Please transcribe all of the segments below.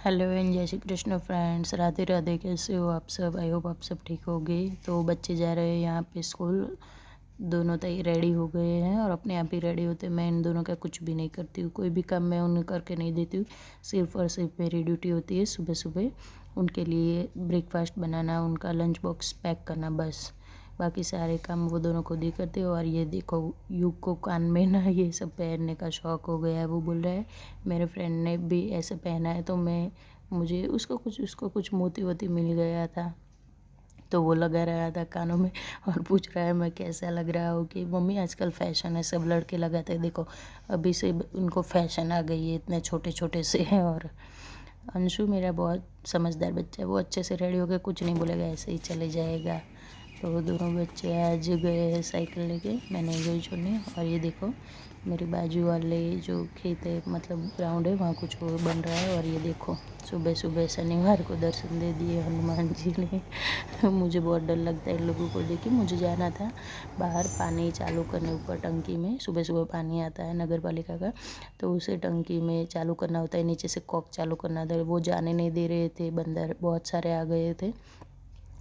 Hello and जय Shri Krishna friends, Radhe Radhe. कैसे हो आप सब? आई होप आप सब ठीक होगे। तो बच्चे जा रहे हैं यहाँ पे स्कूल। दोनों तय रेडी हो गए हैं और अपने आप ही रेडी होते हैं। मैं इन दोनों का कुछ भी नहीं करती हूँ, कोई भी काम मैं उन्हें करके नहीं देती हूँ। सिर्फ और सिर्फ मेरी ड्यूटी होती है सुबह सुबह उनके लिए ब्रेकफास्ट बनाना, उनका लंच बॉक्स पैक करना, बस। बाकी सारे काम वो दोनों खुद ही करते हो। और ये देखो, युग को कान में ना ये सब पहनने का शौक़ हो गया है। वो बोल रहा है मेरे फ्रेंड ने भी ऐसे पहना है, तो मुझे उसको कुछ मोती वोती मिल गया था, तो वो लगा रहा था कानों में और पूछ रहा है मैं कैसा लग रहा हूँ। कि मम्मी आजकल फ़ैशन है, सब लड़के लगाते हैं, देखो अभी से उनको फ़ैशन आ गई है, इतने छोटे छोटे से हैं। और अंशु मेरा बहुत समझदार बच्चा है, वो अच्छे से रेडी होकर कुछ नहीं बोलेगा, ऐसे ही चले जाएगा। तो वो दोनों बच्चे आज गए हैं साइकिल लेके, मैं नहीं गई छोड़ने। और ये देखो मेरे बाजू वाले जो खेत है, मतलब ग्राउंड है, वहाँ कुछ वो बन रहा है। और ये देखो सुबह सुबह शनिवार को दर्शन दे दिए हनुमान जी ने। मुझे बहुत डर लगता है इन लोगों को देख के। मुझे जाना था बाहर पानी चालू करने, ऊपर टंकी में सुबह सुबह पानी आता है नगर पालिका का, तो उसे टंकी में चालू करना होता है, नीचे से कॉक चालू करना था। वो जाने नहीं दे रहे थे, बंदर बहुत सारे आ गए थे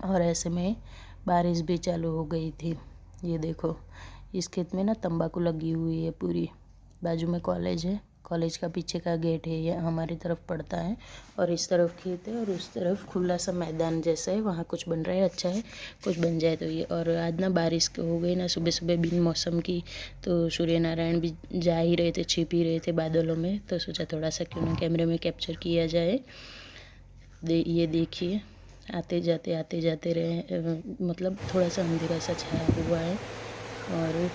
और ऐसे में बारिश भी चालू हो गई थी। ये देखो इस खेत में ना तंबाकू लगी हुई है पूरी। बाजू में कॉलेज है, कॉलेज का पीछे का गेट है, ये हमारी तरफ पड़ता है। और इस तरफ खेत है और उस तरफ खुला सा मैदान जैसा है, वहाँ कुछ बन रहा है। अच्छा है कुछ बन जाए तो ये। और आज ना बारिश हो गई ना सुबह सुबह बिन मौसम की, तो सूर्य नारायण भी जा ही रहे थे, छिप ही रहे थे बादलों में, तो सोचा थोड़ा सा क्यों ना कैमरे में कैप्चर किया जाए। ये देखिए आते जाते रहे, मतलब थोड़ा सा अंधेरा सा छाया हुआ है। और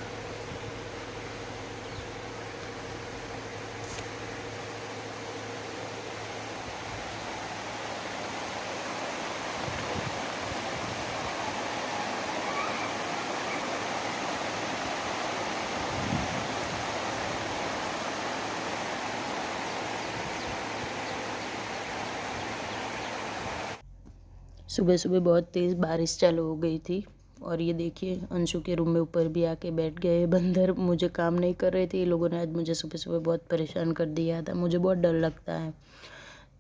सुबह सुबह बहुत तेज़ बारिश चालू हो गई थी। और ये देखिए अंशु के रूम में ऊपर भी आके बैठ गए बंदर। मुझे काम नहीं कर रहे थे ये लोगों ने, आज मुझे सुबह सुबह बहुत परेशान कर दिया था। मुझे बहुत डर लगता है।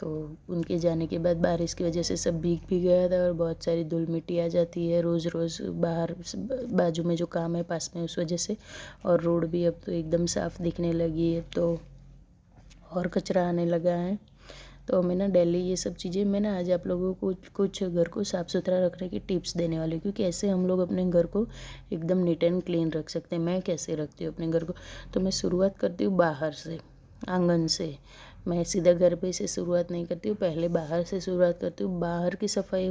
तो उनके जाने के बाद बारिश की वजह से सब भीग भी गया था और बहुत सारी धूल मिट्टी आ जाती है रोज़ रोज़ बाहर बाजू में जो काम है पास में, उस वजह से। और रोड भी अब तो एकदम साफ़ दिखने लगी है, तो और कचरा आने लगा है। तो मैं ना डेली ये सब चीज़ें, मैं ना आज आप लोगों को कुछ घर को साफ़ सुथरा रखने की टिप्स देने वाली हूँ, क्योंकि ऐसे हम लोग अपने घर को एकदम नीट एंड क्लीन रख सकते हैं। मैं कैसे रखती हूँ अपने घर को, तो मैं शुरुआत करती हूँ बाहर से, आंगन से। मैं सीधा घर पे से शुरुआत नहीं करती हूँ, पहले बाहर से शुरुआत करती हूँ। बाहर की सफाई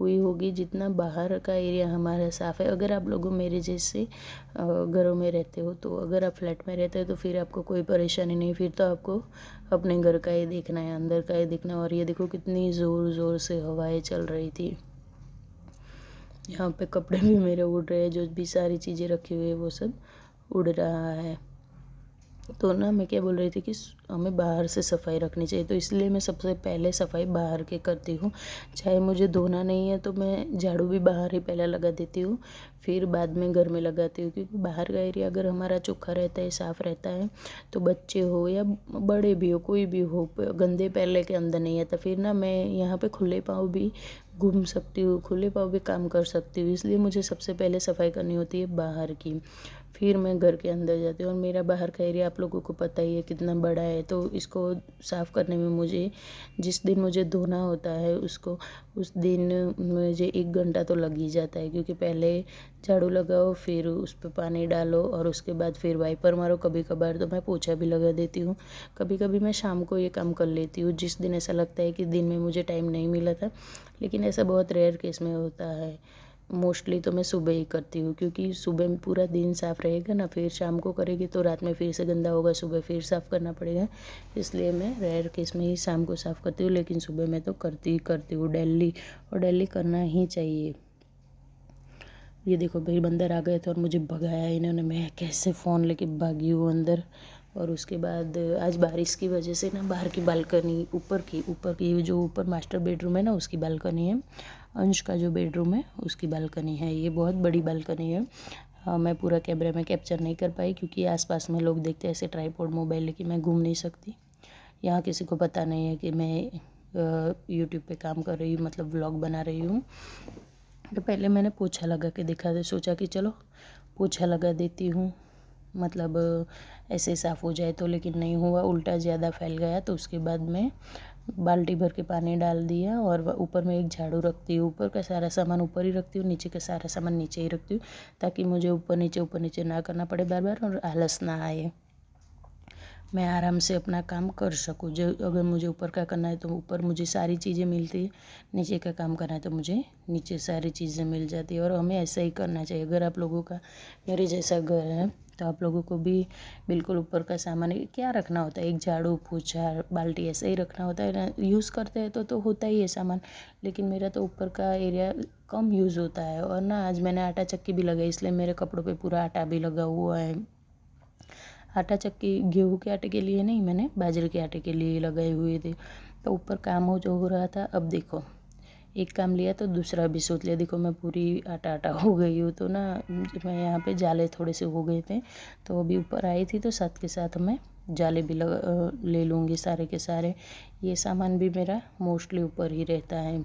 होगी जितना बाहर का एरिया हमारा साफ़ है। अगर आप लोगों मेरे जैसे घरों में रहते हो, तो अगर आप फ्लैट में रहते हो तो फिर आपको कोई परेशानी नहीं, फिर तो आपको अपने घर का ही देखना है, अंदर का ही देखना है। और ये देखो कितनी ज़ोर ज़ोर से हवाएं चल रही थी। यहाँ पे कपड़े भी मेरे उड़ रहे हैं, जो भी सारी चीज़ें रखी हुई है वो सब उड़ रहा है। तो ना मैं क्या बोल रही थी कि हमें बाहर से सफाई रखनी चाहिए, तो इसलिए मैं सबसे पहले सफाई बाहर के करती हूँ। चाहे मुझे धोना नहीं है तो मैं झाड़ू भी बाहर ही पहले लगा देती हूँ, फिर बाद में घर में लगाती हूँ। क्योंकि बाहर का एरिया अगर हमारा चोखा रहता है, साफ़ रहता है, तो बच्चे हो या बड़े भी हो, कोई भी हो, गंदे पैर लेके अंदर नहीं आता। फिर ना मैं यहाँ पे खुले पाँव भी घूम सकती हूँ, खुले पाँव भी काम कर सकती हूँ। इसलिए मुझे सबसे पहले सफाई करनी होती है बाहर की, फिर मैं घर के अंदर जाती हूँ। और मेरा बाहर का एरिया आप लोगों को पता ही है कितना बड़ा है, तो इसको साफ़ करने में मुझे, जिस दिन मुझे धोना होता है उसको, उस दिन मुझे 1 घंटा तो लग ही जाता है। क्योंकि पहले झाड़ू लगाओ, फिर उस पर पानी डालो और उसके बाद फिर वाइपर मारो। कभी कभार तो मैं पोछा भी लगा देती हूँ, कभी कभी मैं शाम को ये काम कर लेती हूँ, जिस दिन ऐसा लगता है कि दिन में मुझे टाइम नहीं मिला था। लेकिन ऐसा बहुत रेयर केस में होता है। मोस्टली तो मैं सुबह ही करती हूँ, क्योंकि सुबह में पूरा दिन साफ़ रहेगा ना, फिर शाम को करेगी तो रात में फिर से गंदा होगा, सुबह फिर साफ़ करना पड़ेगा। इसलिए मैं रेयर केस में ही शाम को साफ़ करती हूँ, लेकिन सुबह में तो करती हूँ डेली, और डेली करना ही चाहिए। ये देखो भाई बंदर आ गए थे और मुझे भगाया इन्होंने, मैं कैसे फ़ोन लेके भागी हूँ अंदर। और उसके बाद आज बारिश की वजह से ना बाहर की बालकनी, ऊपर की जो ऊपर मास्टर बेडरूम है ना, उसकी बालकनी है। अंश का जो बेडरूम है उसकी बालकनी है, ये बहुत बड़ी बालकनी है। मैं पूरा कैमरे में कैप्चर नहीं कर पाई, क्योंकि आसपास में लोग देखते हैं, ऐसे ट्राईपॉड मोबाइल लेके मैं घूम नहीं सकती। यहाँ किसी को पता नहीं है कि मैं यूट्यूब पे काम कर रही हूँ, मतलब व्लॉग बना रही हूँ। तो पहले मैंने पोछा लगा के देखा था, सोचा कि चलो पोछा लगा देती हूँ, मतलब ऐसे साफ़ हो जाए तो, लेकिन नहीं हुआ, उल्टा ज़्यादा फैल गया। तो उसके बाद मैं बाल्टी भर के पानी डाल दिया और ऊपर में एक झाड़ू रखती हूँ। ऊपर का सारा सामान ऊपर ही रखती हूँ, नीचे का सारा सामान नीचे ही रखती हूँ, ताकि मुझे ऊपर नीचे ना करना पड़े बार बार और आलस ना आए, मैं आराम से अपना काम कर सकूँ। जो अगर मुझे ऊपर का करना है तो ऊपर मुझे सारी चीज़ें मिलती है, नीचे का काम करना है तो मुझे नीचे सारी चीज़ें मिल जाती है। और हमें ऐसा ही करना चाहिए। अगर आप लोगों का मेरे जैसा घर है तो आप लोगों को भी बिल्कुल ऊपर का सामान क्या रखना होता है, एक झाड़ू, पोछा, बाल्टी, ऐसा ही रखना होता है ना। यूज़ करते हैं तो होता ही है सामान, लेकिन मेरा तो ऊपर का एरिया कम यूज़ होता है। और ना आज मैंने आटा चक्की भी लगाई, इसलिए मेरे कपड़ों पे पूरा आटा भी लगा हुआ है। आटा चक्की गेहूँ के आटे के लिए नहीं, मैंने बाजरे के आटे के लिए लगाए हुए थे। तो ऊपर काम हो रहा था। अब देखो, एक काम लिया तो दूसरा भी सोच लिया। देखो मैं पूरी आटा हो गई हूँ। तो ना मैं यहाँ पे जाले थोड़े से हो गए थे, तो अभी ऊपर आई थी तो साथ के साथ मैं जाले भी ले लूँगी सारे के सारे। ये सामान भी मेरा मोस्टली ऊपर ही रहता है।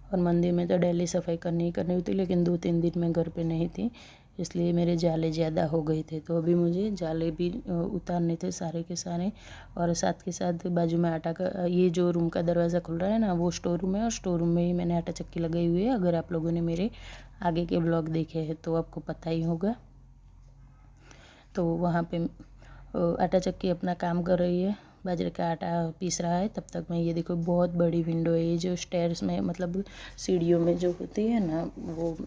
और मंदिर में तो डेली सफाई करनी ही करनी होती, लेकिन 2-3 दिन मैं घर पे नहीं थी, इसलिए मेरे जाले ज़्यादा हो गए थे। तो अभी मुझे जाले भी उतारने थे सारे के सारे। और साथ के साथ बाजू में आटा का, ये जो रूम का दरवाज़ा खुल रहा है ना, वो स्टोर रूम है, और स्टोर रूम में ही मैंने आटा चक्की लगाई हुई है। अगर आप लोगों ने मेरे आगे के ब्लॉग देखे हैं तो आपको पता ही होगा। तो वहाँ पे आटा चक्की अपना काम कर रही है, बाजरे का आटा पीस रहा है। तब तक मैं, ये देखो बहुत बड़ी विंडो है, ये जो स्टेयर्स में, मतलब सीढ़ियों में जो होती है ना, वो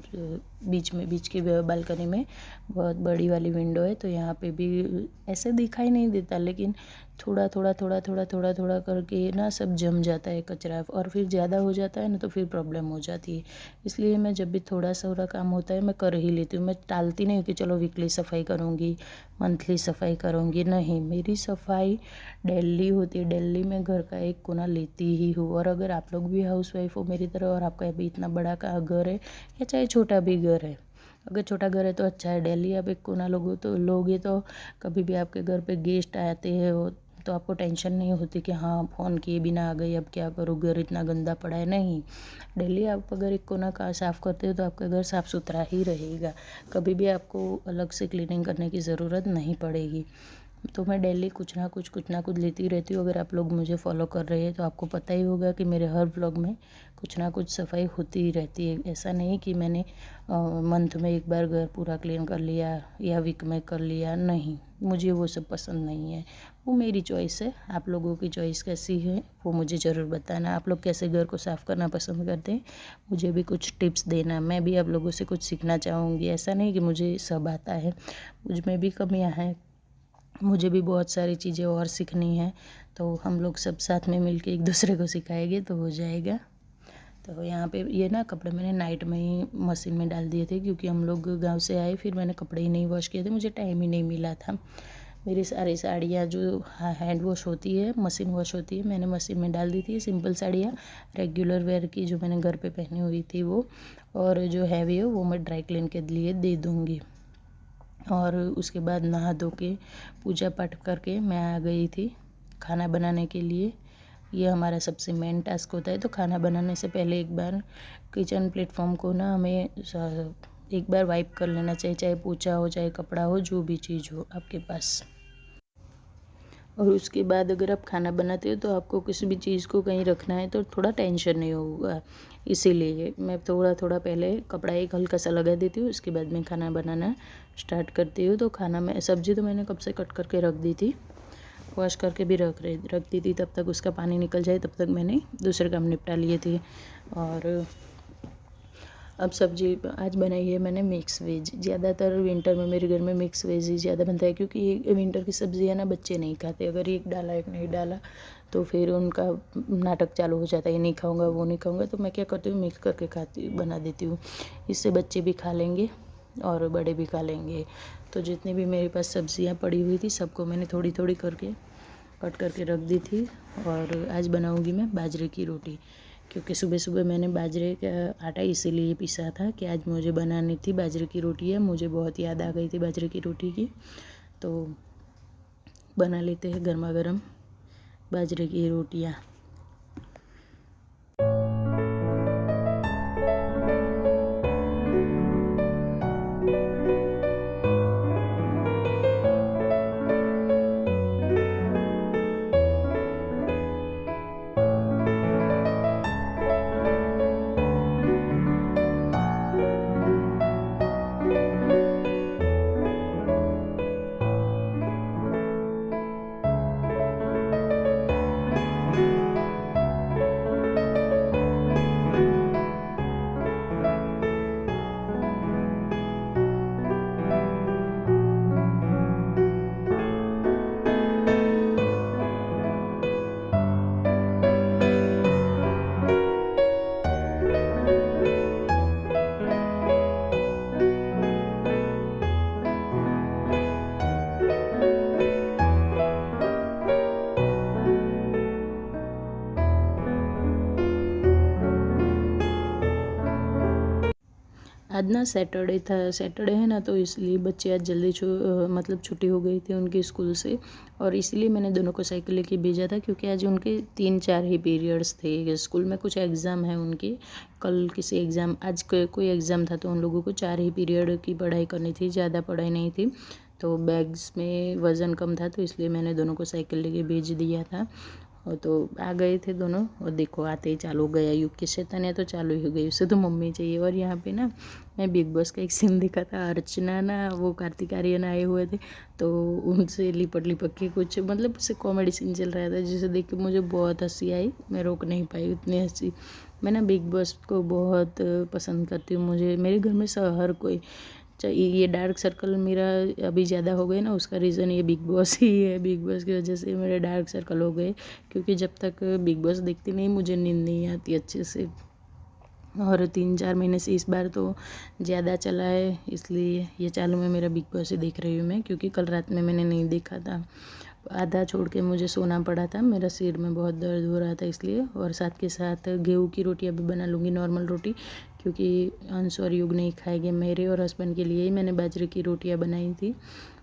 बीच की बालकनी में बहुत बड़ी वाली विंडो है। तो यहाँ पे भी ऐसे दिखाई नहीं देता, लेकिन थोड़ा करके ना सब जम जाता है कचरा, और फिर ज़्यादा हो जाता है ना तो फिर प्रॉब्लम हो जाती है। इसलिए मैं जब भी थोड़ा काम होता है मैं कर ही लेती हूँ। मैं टालती नहीं कि चलो वीकली सफाई करूँगी, मंथली सफाई करूँगी, नहीं, मेरी सफाई डेली होती है। डेली मैं घर का एक कोना लेती ही हूँ। और अगर आप लोग भी हाउसवाइफ हो मेरी तरह, और आपका भी इतना बड़ा का घर है, या चाहे छोटा भी घर है, अगर छोटा घर है तो अच्छा है, डेली आप एक कोना लोगे तो कभी भी आपके घर पे गेस्ट आते हैं तो आपको टेंशन नहीं होती कि हाँ फ़ोन किए बिना आ गई, अब क्या करूँ, घर इतना गंदा पड़ा है। नहीं, डेली आप अगर एक कोना का साफ़ करते हो तो आपका घर साफ़ सुथरा ही रहेगा, कभी भी आपको अलग से क्लीनिंग करने की ज़रूरत नहीं पड़ेगी। तो मैं डेली कुछ ना कुछ लेती रहती हूँ। अगर आप लोग मुझे फॉलो कर रहे हैं तो आपको पता ही होगा कि मेरे हर व्लॉग में कुछ ना कुछ सफाई होती ही रहती है। ऐसा नहीं कि मैंने मंथ में एक बार घर पूरा क्लीन कर लिया या वीक में कर लिया, नहीं, मुझे वो सब पसंद नहीं है। वो मेरी चॉइस है, आप लोगों की चॉइस कैसी है वो मुझे ज़रूर बताना। आप लोग कैसे घर को साफ़ करना पसंद करते हैं, मुझे भी कुछ टिप्स देना। मैं भी आप लोगों से कुछ सीखना चाहूँगी। ऐसा नहीं कि मुझे सब आता है, मुझ में भी कमियाँ हैं, मुझे भी बहुत सारी चीज़ें और सीखनी है। तो हम लोग सब साथ में मिलके एक दूसरे को सिखाएंगे तो हो जाएगा। तो यहाँ पे ये ना कपड़े मैंने नाइट में ही मशीन में डाल दिए थे, क्योंकि हम लोग गांव से आए, फिर मैंने कपड़े ही नहीं वॉश किए थे, मुझे टाइम ही नहीं मिला था। मेरी सारी साड़ियाँ जो हैंड वॉश होती है, मशीन वॉश होती है, मैंने मशीन में डाल दी थी। सिंपल साड़ियाँ रेगुलर वेयर की जो मैंने घर पे पहनी हुई थी वो, और जो हैवी है वो मैं ड्राई क्लीन के लिए दे दूँगी। और उसके बाद नहा धो के पूजा पाठ करके मैं आ गई थी खाना बनाने के लिए। ये हमारा सबसे मेन टास्क होता है। तो खाना बनाने से पहले एक बार किचन प्लेटफॉर्म को ना हमें एक बार वाइप कर लेना चाहिए, चाहे पोछा हो चाहे कपड़ा हो, जो भी चीज़ हो आपके पास। और उसके बाद अगर आप खाना बनाते हो तो आपको किसी भी चीज़ को कहीं रखना है तो थोड़ा टेंशन नहीं होगा। इसीलिए मैं थोड़ा पहले कपड़ा एक हल्का सा लगा देती हूँ, उसके बाद मैं खाना बनाना स्टार्ट करती हूँ। तो खाना में सब्ज़ी तो मैंने कब से कट करके रख दी थी, वॉश करके भी रख दी थी। तब तक उसका पानी निकल जाए तब तक मैंने दूसरे काम निपटा लिए थे। और अब सब्जी आज बनाई है मैंने मिक्स वेज। ज़्यादातर विंटर में मेरे घर में मिक्स वेज ही ज़्यादा बनता है, क्योंकि विंटर की सब्ज़ियाँ ना बच्चे नहीं खाते। अगर एक डाला एक नहीं डाला तो फिर उनका नाटक चालू हो जाता है, ये नहीं खाऊंगा वो नहीं खाऊंगा। तो मैं क्या करती हूँ, मिक्स करके बना देती हूँ। इससे बच्चे भी खा लेंगे और बड़े भी खा लेंगे। तो जितनी भी मेरे पास सब्ज़ियाँ पड़ी हुई थी सबको मैंने थोड़ी थोड़ी करके कट करके रख दी थी। और आज बनाऊँगी मैं बाजरे की रोटी, क्योंकि सुबह सुबह मैंने बाजरे का आटा इसीलिए पीसा था कि आज मुझे बनानी थी बाजरे की रोटी है। मुझे बहुत याद आ गई थी बाजरे की रोटी की, तो बना लेते हैं गर्मा गर्म। बाजरे की रोटियाँ। आज ना सैटरडे था, सैटरडे है ना, तो इसलिए बच्चे आज जल्दी मतलब छुट्टी हो गई थी उनके स्कूल से, और इसलिए मैंने दोनों को साइकिल लेके भेजा था क्योंकि आज उनके 3-4 ही पीरियड्स थे। स्कूल में कुछ एग्ज़ाम है उनके, कल किसी एग्ज़ाम, आज कोई एग्ज़ाम था, तो उन लोगों को 4 ही पीरियड की पढ़ाई करनी थी, ज़्यादा पढ़ाई नहीं थी। तो बैग्स में वज़न कम था, तो इसलिए मैंने दोनों को साइकिल लेके भेज दिया था। और तो आ गए थे दोनों, और देखो आते ही चालू हो गया युग की शैतानियाँ, तो चालू ही हो गई, उसे तो मम्मी चाहिए। और यहाँ पे ना मैं बिग बॉस का एक सीन देखा था, अर्चना ना वो कार्तिक आर्यन आए हुए थे, तो उनसे लिपट लिपट के कुछ मतलब उससे कॉमेडी सीन चल रहा था, जिसे देख के मुझे बहुत हंसी आई, मैं रोक नहीं पाई उतनी हंसी। मैं ना बिग बॉस को बहुत पसंद करती हूँ। मुझे मेरे घर में हर कोई, ये डार्क सर्कल मेरा अभी ज़्यादा हो गए ना, उसका रीज़न ये बिग बॉस ही है। बिग बॉस की वजह से मेरे डार्क सर्कल हो गए, क्योंकि जब तक बिग बॉस देखती नहीं मुझे नींद नहीं आती अच्छे से। और 3-4 महीने से इस बार तो ज़्यादा चला है, इसलिए ये चालू में मेरा बिग बॉस ही देख रही हूँ मैं, क्योंकि कल रात में मैंने नहीं देखा था, आधा छोड़ के मुझे सोना पड़ा था, मेरा सिर में बहुत दर्द हो रहा था इसलिए। और साथ के साथ गेहूं की रोटियां भी बना लूँगी, नॉर्मल रोटी, क्योंकि अंश और युग नहीं खाएंगे। मेरे और हस्बैंड के लिए ही मैंने बाजरे की रोटियां बनाई थी,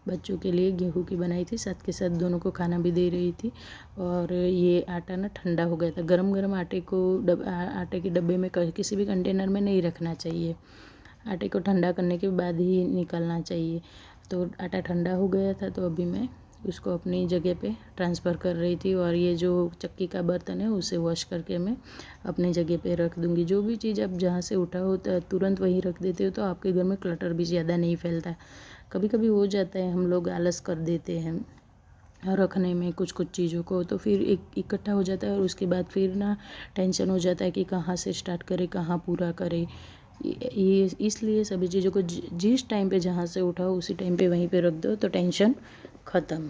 बच्चों के लिए गेहूं की बनाई थी, साथ के साथ दोनों को खाना भी दे रही थी। और ये आटा ना ठंडा हो गया था, गरम गरम आटे को आटे के डब्बे में किसी भी कंटेनर में नहीं रखना चाहिए, आटे को ठंडा करने के बाद ही निकालना चाहिए। तो आटा ठंडा हो गया था, तो अभी मैं उसको अपनी जगह पे ट्रांसफ़र कर रही थी, और ये जो चक्की का बर्तन है उसे वॉश करके मैं अपनी जगह पे रख दूँगी। जो भी चीज़ आप जहाँ से उठाओ तुरंत वहीं रख देते हो, तो आपके घर में क्लटर भी ज़्यादा नहीं फैलता। कभी कभी हो जाता है, हम लोग आलस कर देते हैं रखने में कुछ कुछ चीज़ों को, तो फिर एक इकट्ठा हो जाता है, और उसके बाद फिर ना टेंशन हो जाता है कि कहाँ से स्टार्ट करें, कहाँ पूरा करें। ये इसलिए सभी चीज़ों को जिस टाइम पे जहाँ से उठाओ उसी टाइम पे वहीं पे रख दो, तो टेंशन ख़त्म।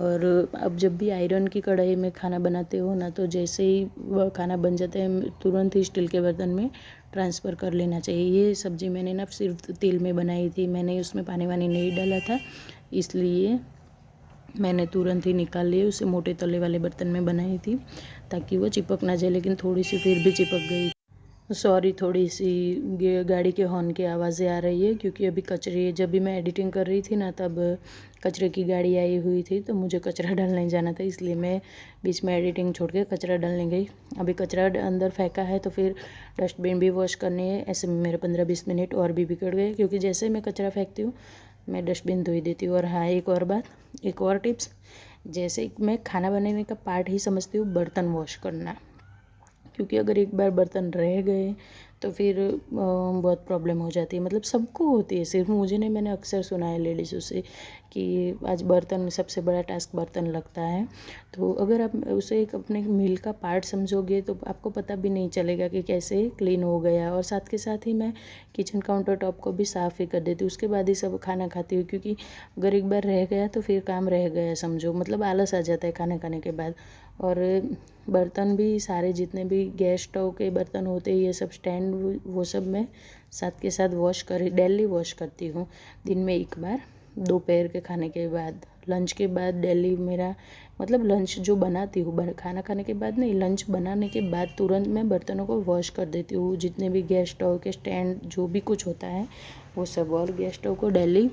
और अब जब भी आयरन की कढ़ाई में खाना बनाते हो ना, तो जैसे ही वह खाना बन जाता है तुरंत ही स्टील के बर्तन में ट्रांसफ़र कर लेना चाहिए। ये सब्ज़ी मैंने ना सिर्फ तेल में बनाई थी, मैंने उसमें पानी वानी नहीं डाला था, इसलिए मैंने तुरंत ही निकाल लिए, उसे मोटे तले वाले बर्तन में बनाई थी ताकि वो चिपक ना जाए, लेकिन थोड़ी सी फिर भी चिपक गई। सॉरी, थोड़ी सी गाड़ी के हॉर्न की आवाज़ें आ रही है, क्योंकि अभी कचरे, जब भी मैं एडिटिंग कर रही थी ना, तब कचरे की गाड़ी आई हुई थी, तो मुझे कचरा डालने जाना था, इसलिए मैं बीच में एडिटिंग छोड़ के कचरा डालने गई। अभी कचरा अंदर फेंका है, तो फिर डस्टबिन भी वॉश करनी है। ऐसे में मेरे 15-20 मिनट और भी बिगड़ गए, क्योंकि जैसे मैं कचरा फेंकती हूँ मैं डस्टबिन धो ही देती हूँ। और हाँ, एक और बात, एक और टिप्स, जैसे मैं खाना बनाने का पार्ट ही समझती हूँ बर्तन वॉश करना, क्योंकि अगर एक बार बर्तन रह गए तो फिर बहुत प्रॉब्लम हो जाती है, मतलब सबको होती है, सिर्फ मुझे नहीं, मैंने अक्सर सुना है लेडीज़ों से कि आज बर्तन सबसे बड़ा टास्क बर्तन लगता है। तो अगर आप उसे एक अपने मील का पार्ट समझोगे तो आपको पता भी नहीं चलेगा कि कैसे क्लीन हो गया। और साथ के साथ ही मैं किचन काउंटर टॉप को भी साफ़ ही कर देती हूँ, उसके बाद ही सब खाना खाती हूँ, क्योंकि अगर एक बार रह गया तो फिर काम रह गया समझो, मतलब आलस आ जाता है खाना खाने के बाद। और बर्तन भी सारे जितने भी गैस स्टोव के बर्तन होते हैं, ये सब स्टैंड, वो सब मैं साथ के साथ डेली वॉश करती हूँ, दिन में एक बार, दोपहर के खाने के बाद, लंच के बाद डेली मेरा, मतलब लंच जो बनाती हूँ खाना खाने के बाद नहीं, लंच बनाने के बाद तुरंत मैं बर्तनों को वॉश कर देती हूँ, जितने भी गैस स्टोव के स्टैंड जो भी कुछ होता है वो सब। और गैस स्टोव को डेली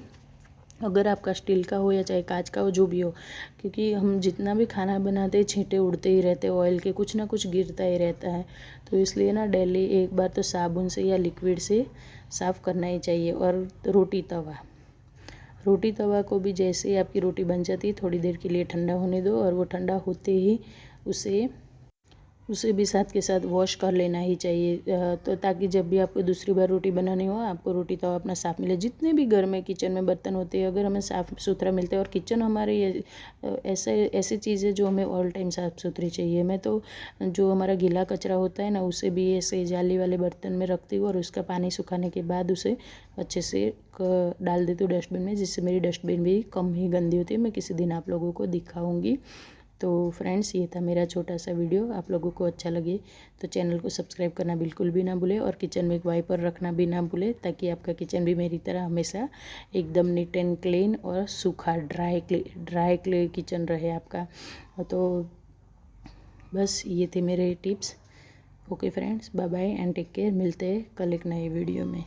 अगर आपका स्टील का हो या चाहे कांच का हो, जो भी हो, क्योंकि हम जितना भी खाना बनाते हैं छींटे उड़ते ही रहते हैं, ऑयल के कुछ ना कुछ गिरता ही रहता है। तो इसलिए ना डेली एक बार तो साबुन से या लिक्विड से साफ़ करना ही चाहिए। और रोटी तवा को भी जैसे ही आपकी रोटी बन जाती है थोड़ी देर के लिए ठंडा होने दो, और वो ठंडा होते ही उसे भी साथ के साथ वॉश कर लेना ही चाहिए, तो ताकि जब भी आपको दूसरी बार रोटी बनानी हो आपको रोटी तवा अपना साफ़ मिले। जितने भी घर में किचन में बर्तन होते हैं अगर हमें साफ़ सुथरा मिलता है, और किचन हमारे ऐसी चीज़ है जो हमें ऑल टाइम साफ़ सुथरी चाहिए। मैं तो जो हमारा गीला कचरा होता है ना उसे भी ऐसे जाली वाले बर्तन में रखती हूँ, और उसका पानी सुखाने के बाद उसे अच्छे से डाल देती हूँ डस्टबिन में, जिससे मेरी डस्टबिन भी कम ही गंदी होती है। मैं किसी दिन आप लोगों को दिखाऊंगी। तो फ्रेंड्स, ये था मेरा छोटा सा वीडियो। आप लोगों को अच्छा लगे तो चैनल को सब्सक्राइब करना बिल्कुल भी ना भूले, और किचन में एक वाइपर रखना भी ना भूले, ताकि आपका किचन भी मेरी तरह हमेशा एकदम नीट एंड क्लीन और सूखा ड्राई किचन रहे आपका। तो बस ये थे मेरे tips. Okay friends, bye bye and take care. मिलते हैं कल एक नए वीडियो में।